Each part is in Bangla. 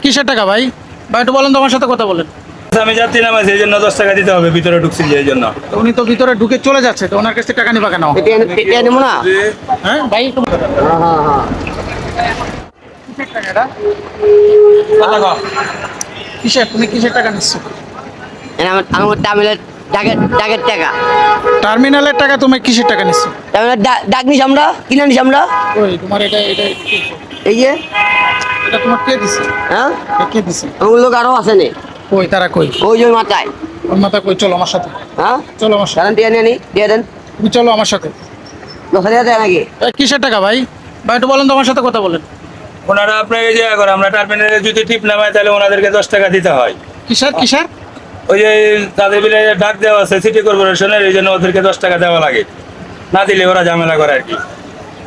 কিসের টাকা ভাই? ভাই একটু বলেন তো, আমার সাথে কথা বলেন। আমি যাত্রী নামাইছি এই জন্য 10 টাকা দিতে হবে, ভিতরে ঢুকছি যে এই জন্য। তো উনি তো ভিতরে ঢুকে চলে যাচ্ছে, তো ওনার কাছ থেকে টাকা নিবা কেন? এটা নেবো না। হ্যাঁ ভাই একটু কিসের টাকা এটা? কিসের, তুমি কিসের টাকা নিচ্ছ? আমার টার্মিনাল ডাকের টাকা। টার্মিনালের টাকা তুমি কিসের টাকা নিচ্ছ? টার্মিনাল ডাক নিছি আমরা, কিনে নিছি আমরা। ওই তোমার এটা এটা এই যে এটা তোমার কে দিছে? হ্যাঁ, এটা কে দিছে? আমার লোক আরো আছে নে। কই তারা কই? ওই যে মাথায়। ওর মাথা কই? চলো আমার সাথে, হ্যাঁ, চলো আমার সাথে, কারণ দিয়ে নিয়ে নি, দিয়ে দেন। তুমি চলো আমার সাথে। 10,000 দেয় নাকি? কিসের টাকা ভাই? ভাই একটু বলেন তো, আমার সাথে কথা বলেন। ওনারা আপনাকে যে করে, আমরা টার্মিনালে যদি টিপ নামাই তাহলে ওনাদেরকে 10 টাকা দিতে হয়। কিসের কিসের? ওই যে তাদের বিলে ডাক দেওয়া আছে সিটি কর্পোরেশনের, এই জন্য ওদেরকে 10 টাকা দেওয়া লাগে, না দিলে ওরা ঝামেলা করে আর কি।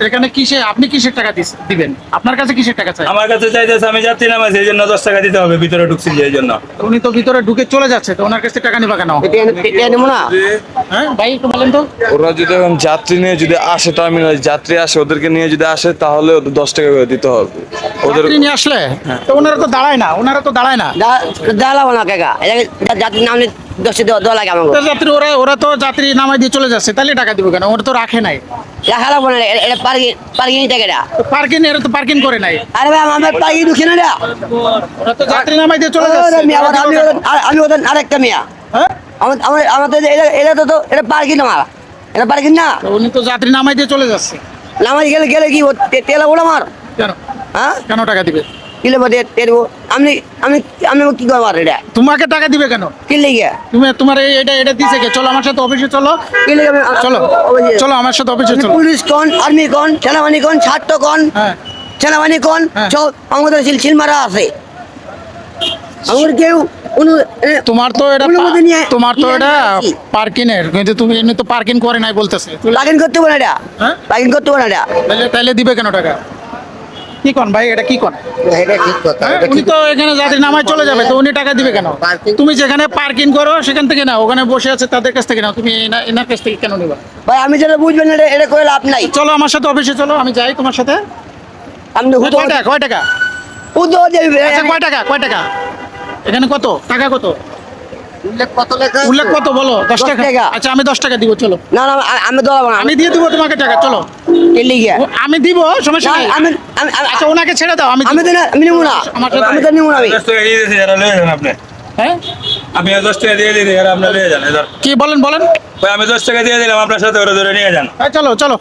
এখানে কিসে, আপনি কিসের টাকা দিবেন? আপনার কাছে কিসের টাকা চাই? আমার কাছে চাইতেছে আমি যাত্রী নামাইছি এই জন্য 10 টাকা দিতে হবে, ভিতরে ঢুকছি যে এই জন্য। তো উনি তো ভিতরে ঢুকে চলে যাচ্ছে, তো ওনার কাছ থেকে টাকা নিবা কেন? এটা নেবো না। হ্যাঁ ভাই একটু বলেন তো। ওরা যদি এখন যাত্রী নিয়ে যদি আসে, টার্মিনাল যাত্রী আসে, ওদেরকে নিয়ে যদি আসে তাহলে ওদের 10 টাকা করে দিতে হবে ওদের। যাত্রী নিয়ে আসলে তো ওনারা তো দাঁড়ায় না, ওনারা তো দাঁড়ায় না। দাঁড়াবো না কাকা, যাত্রী নামলে 10 দেওয়া লাগে আমাকে। তো যাত্রী ওরা ওরা তো যাত্রী নামাই দিয়ে চলে যাচ্ছে, তাহলে টাকা দিব কেন? ওরা তো রাখে নাই। রাখা লাগবো না, এটা পার্কিং টাকা এটা। পার্কিং, এরা তো পার্কিং করে নাই। আরে ভাই আমার পার্কিং ঢুকছে না এটা। ওরা তো যাত্রী নামাই দিয়ে চলে যাচ্ছে। আমি ওদের আরেকটা মেয়া। হ্যাঁ, আমাদের এটা তো এটা পার্কিং না, এটা পার্কিং না। তো উনি তো যাত্রী নামাই দিয়ে চলে যাচ্ছে। নামাজ গেলে গেলে কি তেল ওটা আমার। কেন? হ্যাঁ, কেন টাকা দিবে? কিলে তেল আমি আমি আমি কি করবো আর এটা তোমাকে টাকা দিবে কেন? কিনলে গিয়া তুমি তোমার এটা এটা দিছে কে? চলো আমার সাথে অফিসে চলো। কিনলে চলো চলো আমার সাথে অফিসে চলো। পুলিশ কোন, আর্মি কোন, সেনাবাহিনী কোন, ছাত্র কোন, হ্যাঁ, সেনাবাহিনী কোন, হ্যাঁ। সব আমাদের সিল মারা আছে। আমার কেউ তোমার তো এটা অনুমতি নিয়ে- তোমার তো নিয়ে এটা আসি। পার্কিং এর, কিন্তু তুমি এমনি তো পার্কিং করে নাই বলতেছে। লাগিন করতে পারে এটা, হ্যাঁ, লাগিন করতে পারে এটা। তাহলে তাহলে দিবে কেন টাকা? কি কোন ভাই, এটা কি কোন? এটা ঠিক কথা, হ্যাঁ, উনি তো এখানে যাত্রী নামায় চলে যাবে, তো উনি টাকা দিবে কেন? তুমি যেখানে পার্কিং করো সেখান থেকে নাও, ওখানে বসে আছে তাদের কাছ থেকে নাও, তুমি এনার কাছ থেকে কেন নিবা? ভাই আমি যেটা বুঝবেন না, এটা করে লাভ নাই। চলো আমার সাথে অফিসে চলো, আমি যাই তোমার সাথে। আমি কয় টাকা? কয় টাকা? আচ্ছা কয় টাকা? কয় টাকা? এখানে কত টাকা? কত উল্লেখ কত বলো? 10 টাকা। টাকা। আচ্ছা আমি 10 টাকা দিব, চলো। না না আমি দৌড়াবো না, আমি দিয়ে দিব তোমাকে টাকা, চলো। কিনলে গিয়া আমি দিব, সমস্যা নাই। আমি আচ্ছা ওনাকে ছেড়ে দাও, আমি আমি দিব। আমি নেবো না, আমার সাথে- আমি তো নেবো না। আমি 10 টাকা দিয়ে দিয়েছি, যারা লয়ে যান আপনি। হ্যাঁ, আমি 10 টাকা দিয়ে দিয়েছি, যারা আপনার লয়ে যান এদের। কি বলেন বলেন? ভাই আমি 10 টাকা দিয়ে দিলাম, আপনার সাথে ওরা ধরে নিয়ে যান। হ্যাঁ চলো চলো।